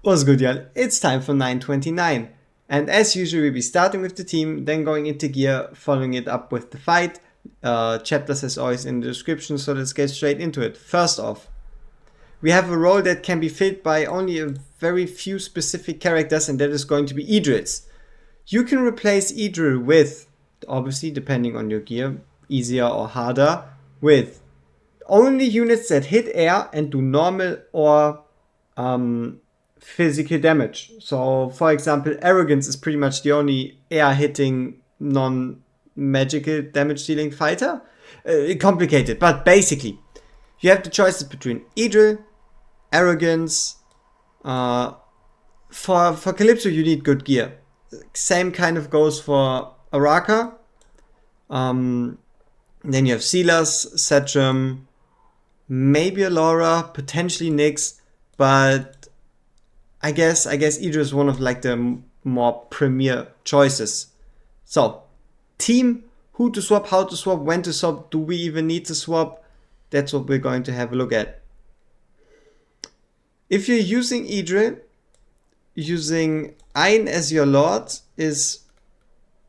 What's good, y'all? It's time for 929. And as usual, we'll be starting with the team, then going into gear, following it up with the fight. Chapters as always in the description, so let's get straight into it. First off, we have a role that can be filled by only a very few specific characters, and that is going to be Idrils. You can replace Idril with, obviously depending on your gear, easier or harder, with only units that hit air and do normal or physical damage. So, for example, Arrogance is pretty much the only air-hitting, non-magical damage-dealing fighter. Complicated, but basically, you have the choices between Idril, Arrogance. For Calypso, you need good gear. Same kind of goes for Araka. Then you have Silas, Setchum, maybe Alora, potentially Nyx, but I guess Idril is one of like the more premier choices. So, team, who to swap, how to swap, when to swap, do we even need to swap? That's what we're going to have a look at. If you're using Idril, using Ein as your lord is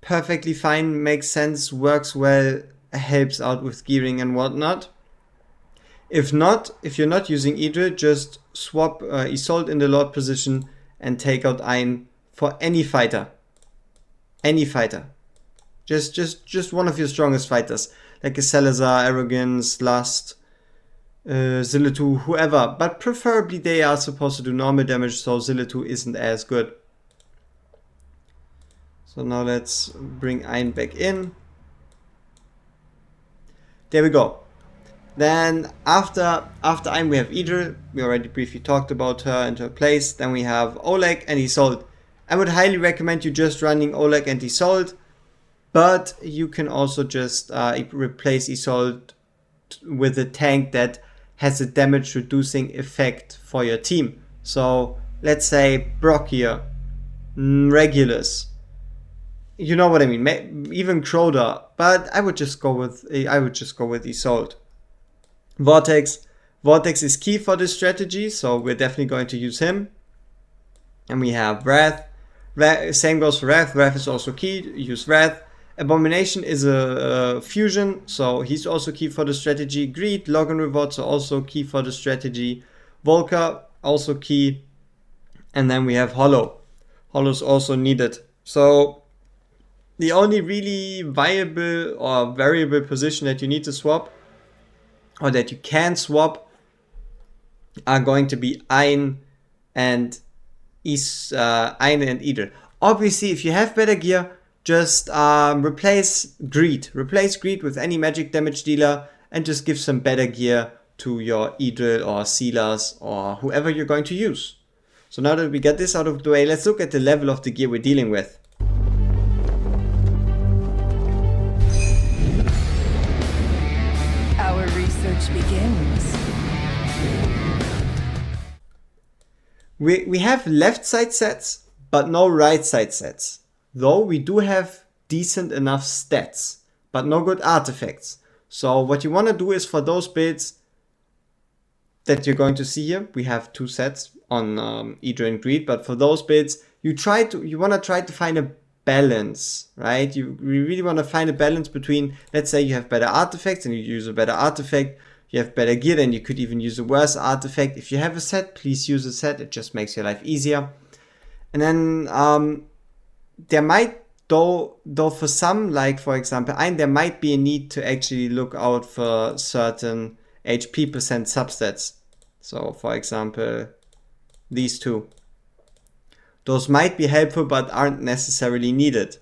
perfectly fine, makes sense, works well, helps out with gearing and whatnot. If not, if you're not using Idril, just swap Isolde in the Lord position and take out Ein for any fighter. Any fighter. Just one of your strongest fighters. Like a Salazar, Arrogance, Lust, Zillitu, whoever. But preferably they are supposed to do normal damage, so Zillitu isn't as good. So now let's bring Ein back in. There we go. Then after Ein we have Idril. We already briefly talked about her and her place. Then we have Oleg and Isolde. I would highly recommend you just running Oleg and Isolde, but you can also just replace Isolde with a tank that has a damage reducing effect for your team. So let's say Brock here, Regulus. You know what I mean? Even Crowder, but I would just go with Isolde. Vortex is key for this strategy, so we're definitely going to use him. And we have Wrath. Same goes for Wrath. Wrath is also key. Use Wrath. Abomination is a fusion, so he's also key for the strategy. Greed, Logan rewards are also key for the strategy. Volker also key. And then we have Hollow. Hollow's also needed. So the only really viable or variable position that you need to swap, or that you can swap, are going to be Ein and Idril. Obviously, if you have better gear, just replace Greed. Replace Greed with any magic damage dealer and just give some better gear to your Idril or Silas or whoever you're going to use. So now that we get this out of the way, let's look at the level of the gear we're dealing with. Begins. We have left side sets, but no right side sets. Though we do have decent enough stats, but no good artifacts. So what you want to do is, for those builds that you're going to see here, we have two sets on Idril and Greed, but for those builds, you want to try to find a balance, right? You really want to find a balance between, let's say you have better artifacts and you use a better artifact. You have better gear, then you could even use a worse artifact. If you have a set, please use a set. It just makes your life easier. And then there might, though for some, like for example Ein, there might be a need to actually look out for certain HP percent substats. So for example, these two. Those might be helpful but aren't necessarily needed,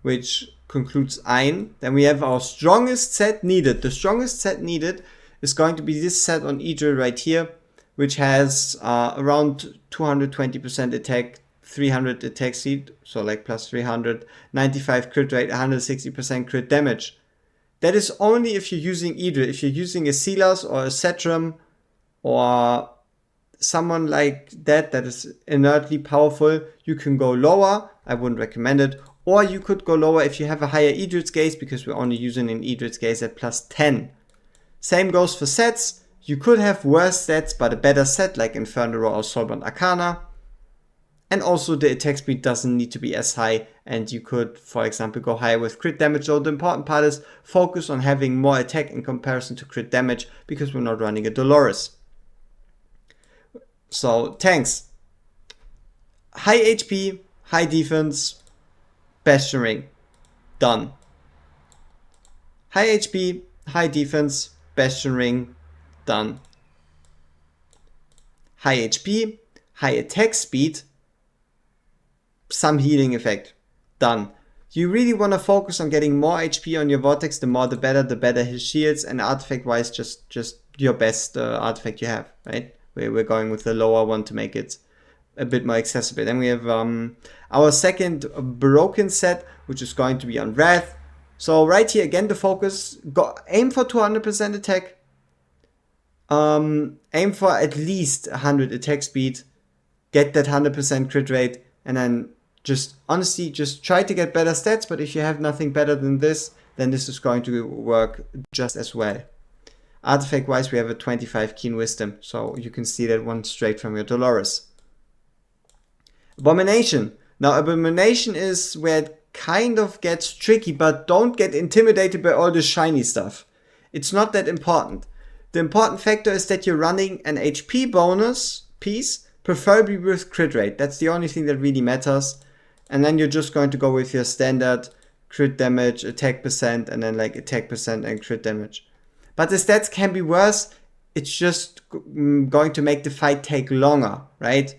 which concludes Ein. Then we have our strongest set needed. The strongest set needed is going to be this set on Idril right here, which has around 220% attack, 300 attack speed, so like plus 300, 95 crit rate, 160% crit damage. That is only if you're using Idril. If you're using a Silas or a Setchum or someone like that is inertly powerful, you can go lower. I wouldn't recommend it. Or you could go lower if you have a higher Idril's Gaze, because we're only using an Idril's Gaze at plus 10. Same goes for sets. You could have worse sets, but a better set like Inferno or Soulbound Arcana. And also the attack speed doesn't need to be as high, and you could, for example, go higher with crit damage. So the important part is focus on having more attack in comparison to crit damage, because we're not running a Dolores. So tanks. High HP, high defense, Bastion Ring. Done. High HP, high defense, Bastion Ring. Done. High HP, high attack speed, some healing effect. Done. You really want to focus on getting more HP on your Vortex. The more the better his shields, and artifact wise just your best artifact you have, right? We're going with the lower one to make it a bit more accessible. Then we have our second broken set, which is going to be on Wrath. So right here again, the focus, aim for 200% attack, aim for at least 100 attack speed, get that 100% crit rate, and then just honestly just try to get better stats. But if you have nothing better than this, then this is going to work just as well. Artifact wise, we have a 25 Keen Wisdom, so you can see that one straight from your Dolores. Abomination. Now Abomination is where it kind of gets tricky, but don't get intimidated by all this shiny stuff. It's not that important. The important factor is that you're running an HP bonus piece, preferably with crit rate. That's the only thing that really matters. And then you're just going to go with your standard crit damage, attack percent, and then like attack percent and crit damage. But the stats can be worse. It's just going to make the fight take longer, right?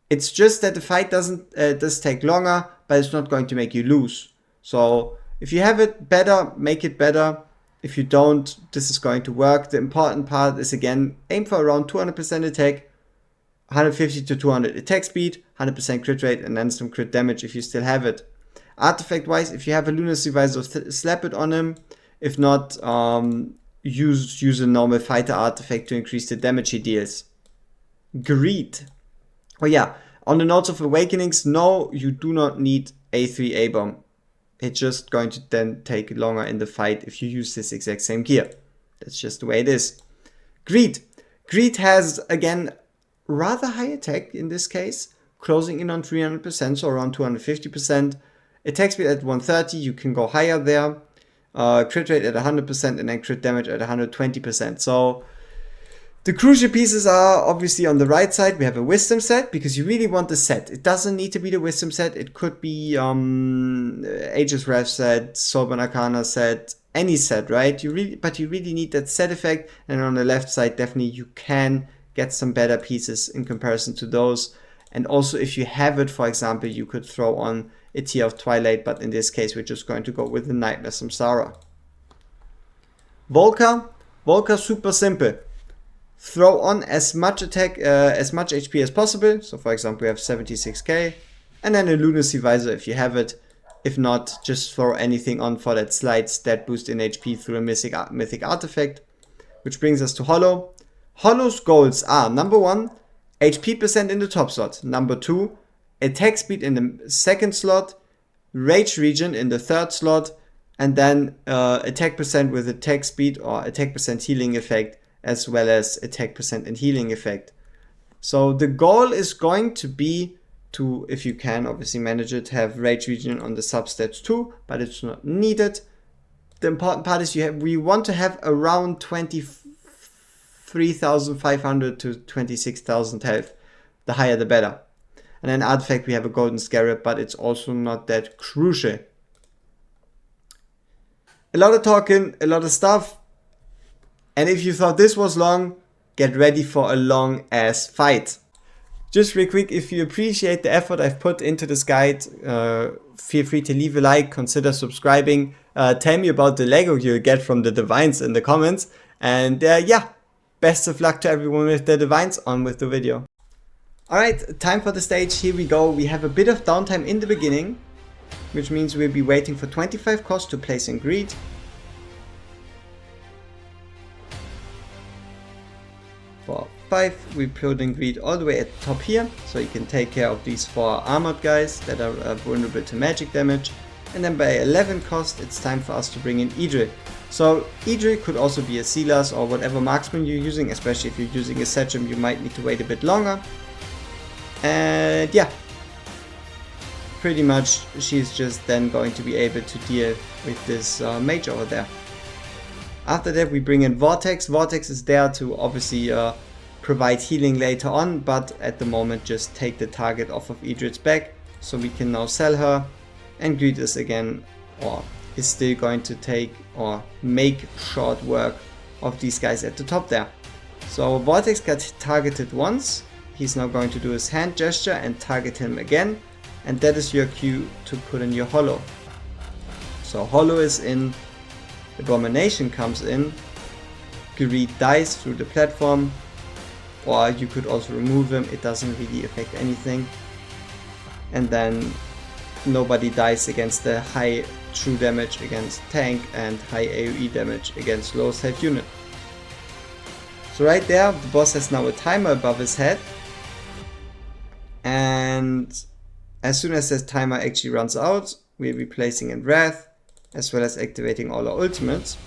It's just that the fight does take longer, but it's not going to make you lose. So if you have it better, make it better. If you don't, this is going to work. The important part is, again, aim for around 200% attack, 150 to 200 attack speed, 100% crit rate, and then some crit damage if you still have it. Artifact wise, if you have a Lunacy Visor, slap it on him. If not, use a normal fighter artifact to increase the damage he deals. Greed. Oh yeah, on the notes of Awakenings, no, you do not need A3 A-Bomb. It's just going to then take longer in the fight if you use this exact same gear. That's just the way it is. Greed. Greed has, again, rather high attack in this case, closing in on 300%, so around 250%. Attack speed at 130, you can go higher there. Crit rate at 100%, and then crit damage at 120%. So the crucial pieces are obviously on the right side. We have a wisdom set, because you really want the set. It doesn't need to be the wisdom set. It could be Aegis Wrath set, Soulbound Arcana set, any set, right? But you really need that set effect. And on the left side, definitely you can get some better pieces in comparison to those. And also, if you have it, for example, you could throw on a Tear of Twilight, but in this case, we're just going to go with the Nightmare Samsara. Volca, super simple. Throw on as much attack, as much HP as possible. So for example, we have 76k, and then a Lunacy Visor if you have it. If not, just throw anything on for that slight stat boost in HP through a mythic artifact. Which brings us to Hollow. Hollow's goals are, number 1, HP percent in the top slot. Number 2, attack speed in the second slot, rage regen in the third slot, and then attack percent with attack speed or attack percent healing effect, as well as attack percent and healing effect. So the goal is going to be to, if you can obviously manage it, have rage regen on the substats too, but it's not needed. The important part is we want to have around 23,500 to 26,000 health. The higher the better. And then artifact, we have a golden scarab, but it's also not that crucial. A lot of talking, a lot of stuff. And if you thought this was long, get ready for a long ass fight. Just real quick, if you appreciate the effort I've put into this guide, feel free to leave a like, consider subscribing, tell me about the Lego you'll get from the Divines in the comments. And yeah, best of luck to everyone with the Divines. On with the video. Alright, time for the stage, here we go. We have a bit of downtime in the beginning, which means we'll be waiting for 25 cost to place in Greed. For 5, we put in Greed all the way at the top here, so you can take care of these 4 armored guys that are vulnerable to magic damage. And then by 11 cost, it's time for us to bring in Idril. So Idril could also be a Silas or whatever marksman you're using, especially if you're using a Sachem, you might need to wait a bit longer. And yeah, pretty much she's just then going to be able to deal with this mage over there. After that we bring in Vortex. Vortex is there to obviously provide healing later on, but at the moment just take the target off of Idrit's back, so we can now sell her, and Greed is again, or is still going to take or make short work of these guys at the top there. So Vortex got targeted once, he's now going to do his hand gesture and target him again, and that is your cue to put in your Hollow. So Hollow is in, Abomination comes in, Greed dies through the platform, or you could also remove him, it doesn't really affect anything. And then nobody dies against the high true damage against tank and high AoE damage against low health unit. So right there, the boss has now a timer above his head, and as soon as this timer actually runs out, we'll be placing in Wrath, as well as activating all our ultimates.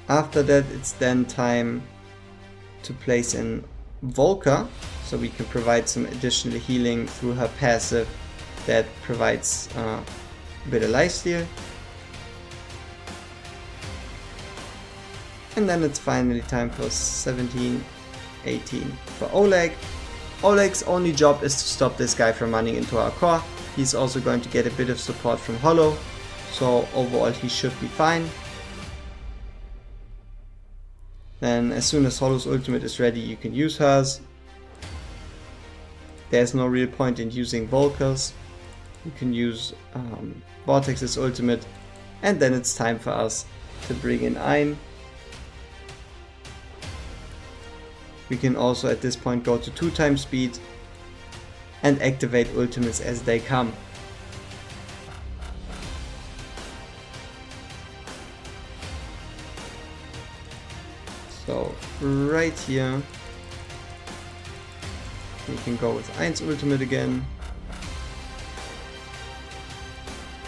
After that, it's then time to place in Volker, so we can provide some additional healing through her passive that provides a bit of lifesteal. And then it's finally time for 17, 18 for Oleg. Oleg's only job is to stop this guy from running into our core. He's also going to get a bit of support from Hollow, so overall he should be fine. Then as soon as Hollow's ultimate is ready, you can use hers. There's no real point in using Volker's. You can use Vortex's ultimate, and then it's time for us to bring in Ein. We can also at this point go to 2x speed and activate ultimates as they come. So right here we can go with Ein's ultimate again,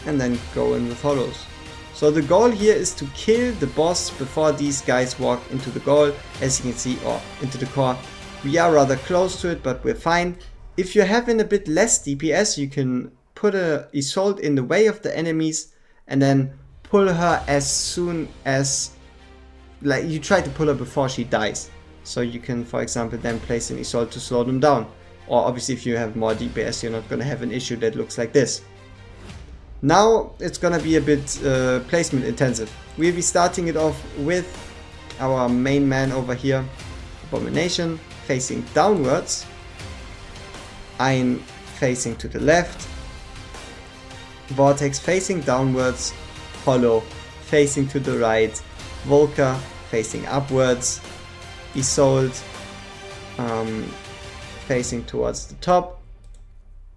and then go in with Hollows. So the goal here is to kill the boss before these guys walk into the goal, as you can see, or into the core. We are rather close to it, but we're fine. If you're having a bit less DPS, you can put a Isolde in the way of the enemies and then pull her as soon as, like, you try to pull her before she dies. So you can, for example, then place an Isolde to slow them down. Or obviously if you have more DPS, you're not going to have an issue that looks like this. Now it's gonna be a bit placement intensive. We'll be starting it off with our main man over here, Abomination, facing downwards, Ein facing to the left, Vortex facing downwards, Hollow facing to the right, Volker facing upwards, Isolde facing towards the top.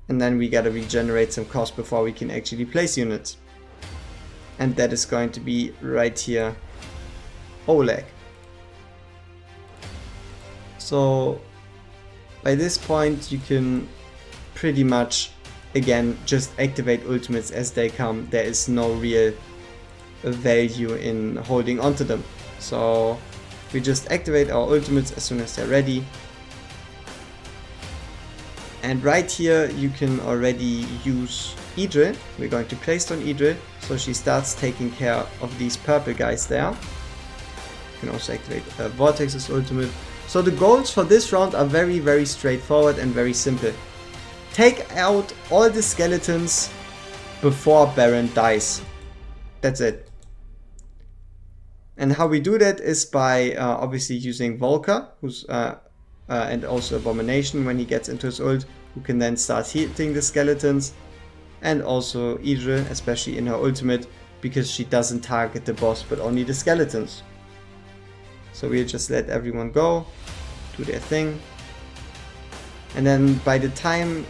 And then we gotta regenerate some cost before we can actually place units. And that is going to be right here, Oleg. So by this point you can pretty much, again, just activate ultimates as they come. There is no real value in holding onto them. So we just activate our ultimates as soon as they're ready. And right here you can already use Idril. We're going to place on Idril, so she starts taking care of these purple guys there. You can also activate Vortex's ultimate. So the goals for this round are very, very straightforward and very simple. Take out all the skeletons before Baron dies. That's it. And how we do that is by obviously using Volker, who's and also Abomination when he gets into his ult, who can then start hitting the skeletons, and also Idril, especially in her ultimate, because she doesn't target the boss but only the skeletons. So we'll just let everyone go, do their thing, and then by the time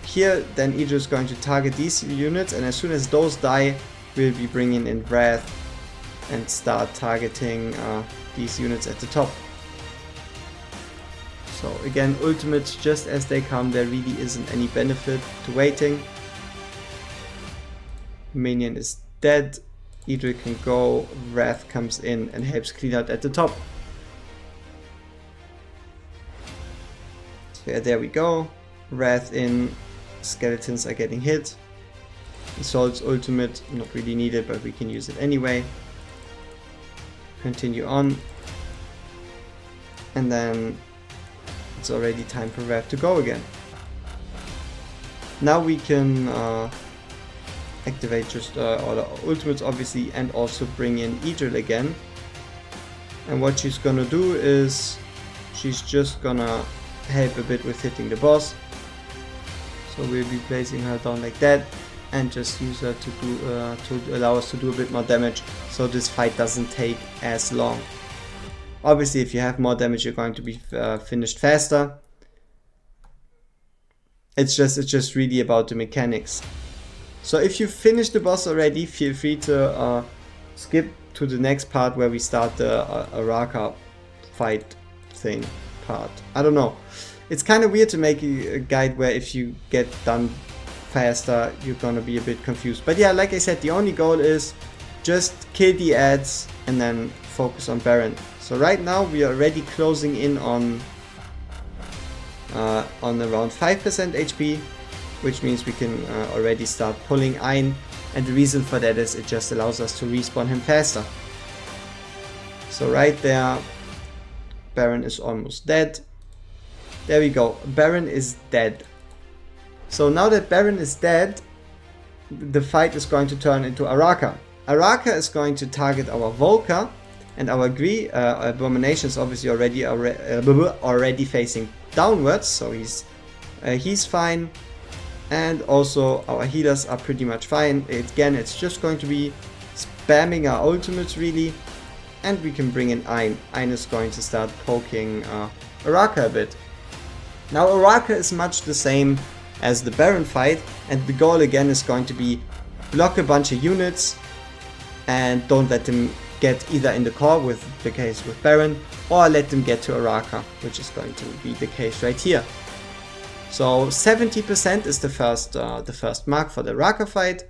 here, then Idril is going to target these units, and as soon as those die, we'll be bringing in Wrath and start targeting these units at the top. So again, ultimates just as they come, there really isn't any benefit to waiting. Minion is dead, Idril can go, Wrath comes in and helps clean out at the top. So yeah, there we go. Wrath in, skeletons are getting hit. Isolde's ultimate, not really needed, but we can use it anyway. Continue on. And then it's already time for Wrath to go again. Now we can activate just all the ultimates obviously, and also bring in Idril again. And what she's gonna do is she's just gonna help a bit with hitting the boss. So we'll be placing her down like that and just use her to do to allow us to do a bit more damage, so this fight doesn't take as long. Obviously, if you have more damage, you're going to be finished faster. It's just really about the mechanics. So if you finish the boss already, feel free to skip to the next part where we start the Araka fight thing part. I don't know. It's kind of weird to make a guide where if you get done faster, you're gonna be a bit confused. But yeah, like I said, the only goal is just kill the ads and then focus on Baron. So right now we are already closing in on around 5% HP, which means we can already start pulling Ein, and the reason for that is it just allows us to respawn him faster. So right there, Baron is almost dead. There we go, Baron is dead. So now that Baron is dead, the fight is going to turn into Araka. Araka is going to target our Volca, and our Abomination is obviously already facing downwards, so he's fine. And also our healers are pretty much fine. Again, it's just going to be spamming our ultimates really, and we can bring in Ein. Ein is going to start poking Araka a bit. Now Araka is much the same as the Baron fight, and the goal again is going to be block a bunch of units and don't let them get either in the core, with the case with Baron, or let them get to Araka, which is going to be the case right here. So 70% is the first mark for the Araka fight.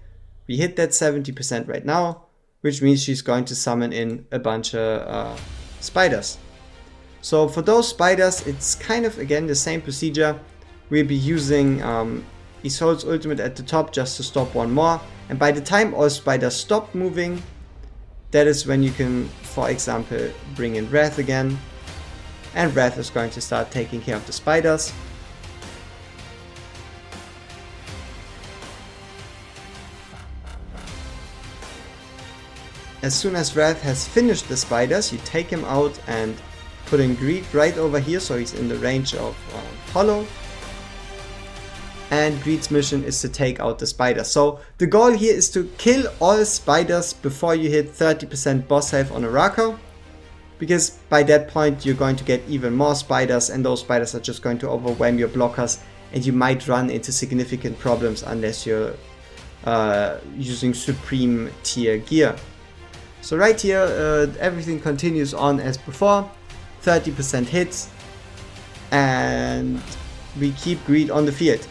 We hit that 70% right now, which means she's going to summon in a bunch of spiders. So for those spiders, it's kind of again the same procedure. We'll be using Isolde's ultimate at the top just to stop one more, and by the time all spiders stop moving, that is when you can, for example, bring in Wrath again, and Wrath is going to start taking care of the spiders. As soon as Wrath has finished the spiders, you take him out and put in Greed right over here, so he's in the range of Hollow. And Greed's mission is to take out the spiders. So the goal here is to kill all spiders before you hit 30% boss health on Araka, because by that point you're going to get even more spiders, and those spiders are just going to overwhelm your blockers, and you might run into significant problems unless you're using supreme tier gear. So right here everything continues on as before, 30% hits, and we keep Greed on the field.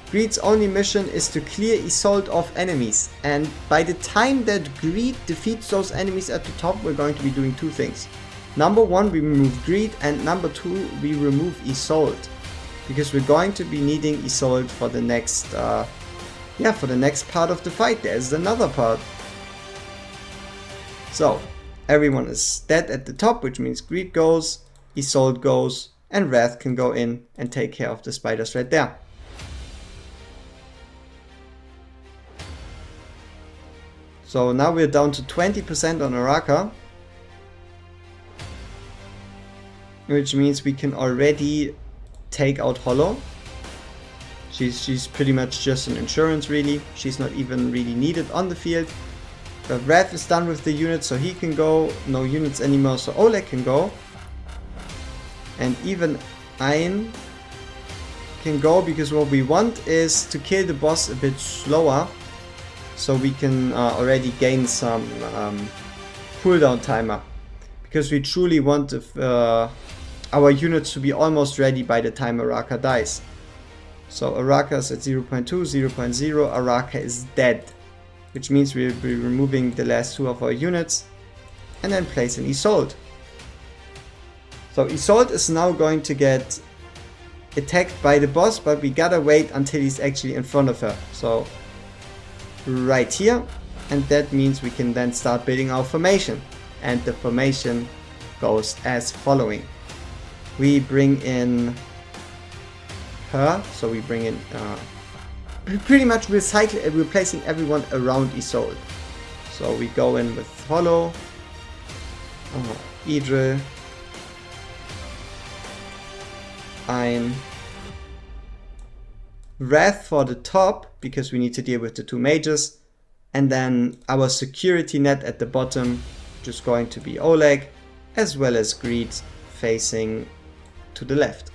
Greed's only mission is to clear Isolde of enemies, and by the time that Greed defeats those enemies at the top, we're going to be doing two things. Number one, we remove Greed, and number two, we remove Isolde, because we're going to be needing Isolde for the next for the next part of the fight. There's another part. So everyone is dead at the top, which means Greed goes, Isolde goes, and Wrath can go in and take care of the spiders right there. So now we're down to 20% on Araka, which means we can already take out Hollow. She's pretty much just an insurance really. She's not even really needed on the field. But Wrath is done with the units, so he can go. No units anymore, so Oleg can go. And even Ein can go, because what we want is to kill the boss a bit slower, so we can already gain some cooldown timer, because we truly want our units to be almost ready by the time Araka dies. So Araka is at 0.2, 0.0, Araka is dead. which means we'll be removing the last 2 of our units, and then place an Isolde. So Isolde is now going to get attacked by the boss, but we gotta wait until he's actually in front of her. So right here, and that means we can then start building our formation. And the formation goes as following. We bring in her, so we bring in pretty much replacing everyone around Isolde. So we go in with Hollow, Idril, ein Wrath for the top, because we need to deal with the 2 mages, and then our security net at the bottom, just going to be Oleg, as well as Greed facing to the left.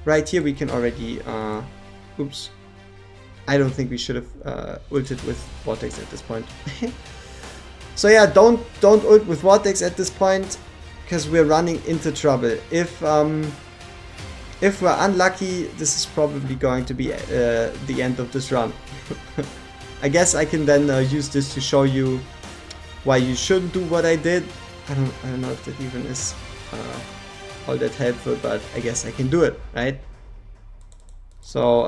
Right here we can already, oops, I don't think we should have ulted with Vortex at this point. So yeah, don't ult with Vortex at this point, because we're running into trouble. If we're unlucky, this is probably going to be the end of this run. I guess I can then use this to show you why you shouldn't do what I did. I don't know if that even is all that helpful, but I guess I can do it, right? So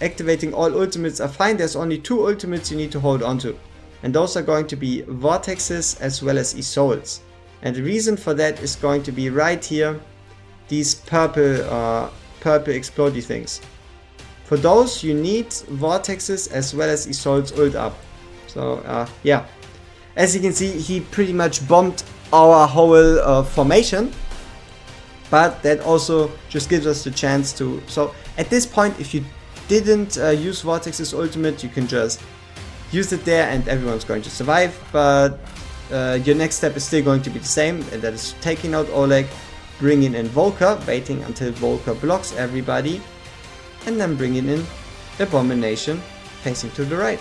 activating all ultimates are fine. There's only 2 ultimates you need to hold on to, and those are going to be Vortexes as well as Isoldes. And the reason for that is going to be right here, these purple explodey things. For those you need Vortexes as well as Isolde's ult up. So yeah, as you can see, he pretty much bombed our whole formation, but that also just gives us the chance to, so at this point, if you didn't use Vortex's ultimate, you can just use it there and everyone's going to survive, but your next step is still going to be the same, and that is taking out Oleg, bringing in Volker, waiting until Volker blocks everybody, and then bringing in Abomination facing to the right.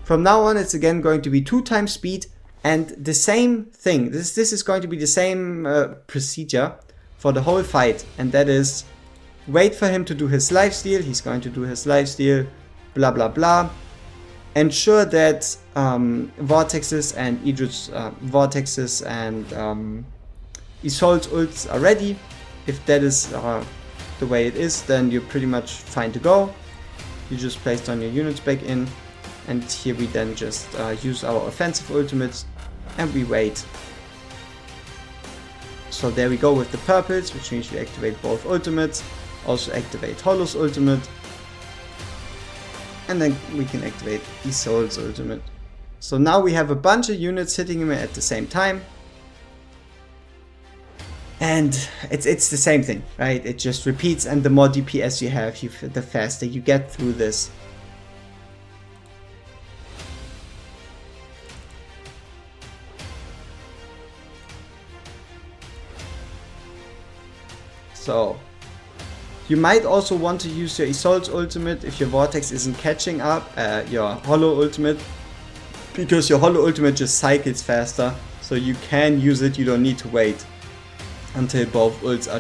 From now on, it's again going to be 2 times speed, and the same thing. This is going to be the same procedure for the whole fight, and that is wait for him to do his lifesteal. He's going to do his lifesteal, blah blah blah. Ensure that Vortexes and Vortexes and Isolde's ults are ready. If that is the way it is, then you're pretty much fine to go. You just placed on your units back in, and here we then just use our offensive ultimates and we wait. So there we go with the purples, which means we activate both ultimates, also activate Hollow's ultimate, and then we can activate Isolde's ultimate. So now we have a bunch of units hitting him at the same time. And it's the same thing, right? It just repeats, and the more DPS you have, the faster you get through this. So you might also want to use your Isolde's ultimate if your Vortex isn't catching up, your Hollow ultimate, because your Hollow ultimate just cycles faster, so you can use it, you don't need to wait until both ults are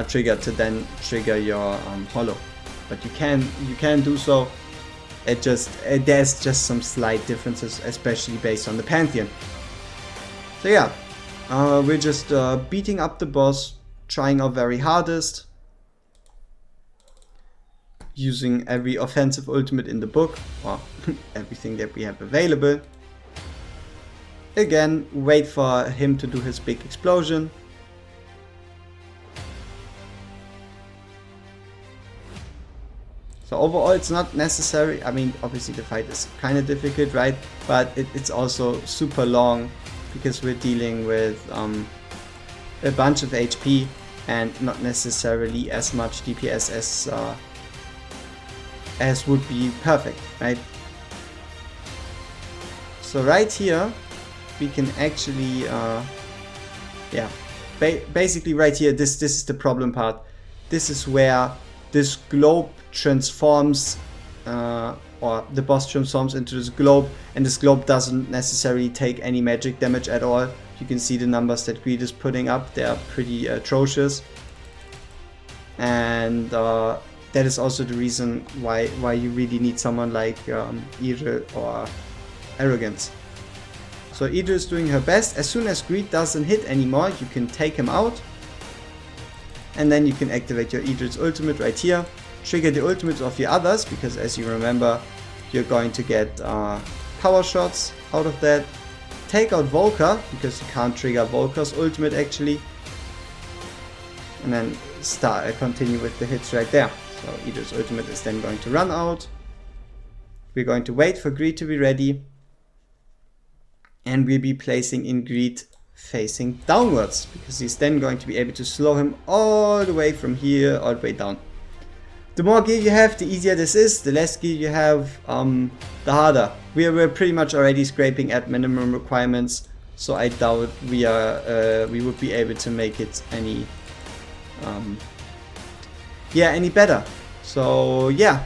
triggered to then trigger your Hollow. But you can do so. There's just some slight differences, especially based on the Pantheon. So yeah, we're just beating up the boss, trying our very hardest, using every offensive ultimate in the book, or everything that we have available. Again, wait for him to do his big explosion. So overall, it's not necessary. I mean, obviously the fight is kind of difficult, right? But it's also super long because we're dealing with a bunch of HP and not necessarily as much DPS as would be perfect, right? So right here, we can actually, yeah, basically right here, this is the problem part. This is where this globe transforms, or the boss transforms into this globe, and this globe doesn't necessarily take any magic damage at all. You can see the numbers that Greed is putting up, they are pretty atrocious. And that is also the reason why you really need someone like Evil or Arrogance. So Idle is doing her best. As soon as Greed doesn't hit anymore, you can take him out. And then you can activate your Idle's ultimate right here. Trigger the ultimates of the others, because as you remember, you're going to get power shots out of that. Take out Volker, because you can't trigger Volker's ultimate actually. And then continue with the hits right there. So Idle's ultimate is then going to run out. We're going to wait for Greed to be ready. And we'll be placing in Greed facing downwards, because he's then going to be able to slow him all the way from here all the way down. The more gear you have, the easier this is. The less gear you have, the harder. We're pretty much already scraping at minimum requirements, so I doubt we would be able to make it any better. So yeah.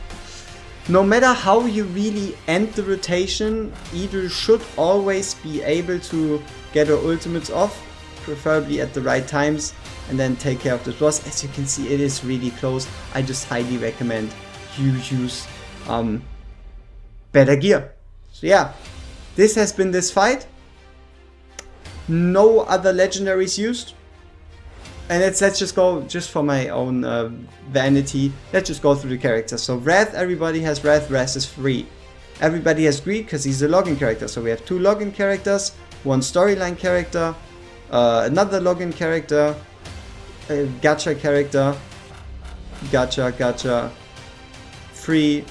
No matter how you really end the rotation, Idle should always be able to get her ultimates off, preferably at the right times, and then take care of this boss. As you can see, it is really close. I just highly recommend you use better gear. So yeah, this has been this fight. No other legendaries used. And let's just go, just for my own vanity, let's just go through the characters. So Wrath, everybody has Wrath. Wrath is free. Everybody has Greed because he's a login character. So we have 2 login characters, 1 storyline character, another login character, a Gacha character, Gacha, free.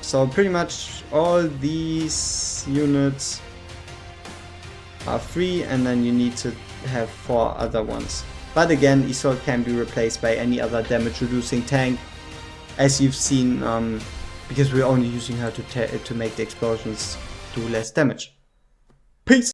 So pretty much all these units are free, and then you need to have 4 other ones. But again, Isolde can be replaced by any other damage reducing tank, as you've seen, because we're only using her to make the explosions do less damage. Peace!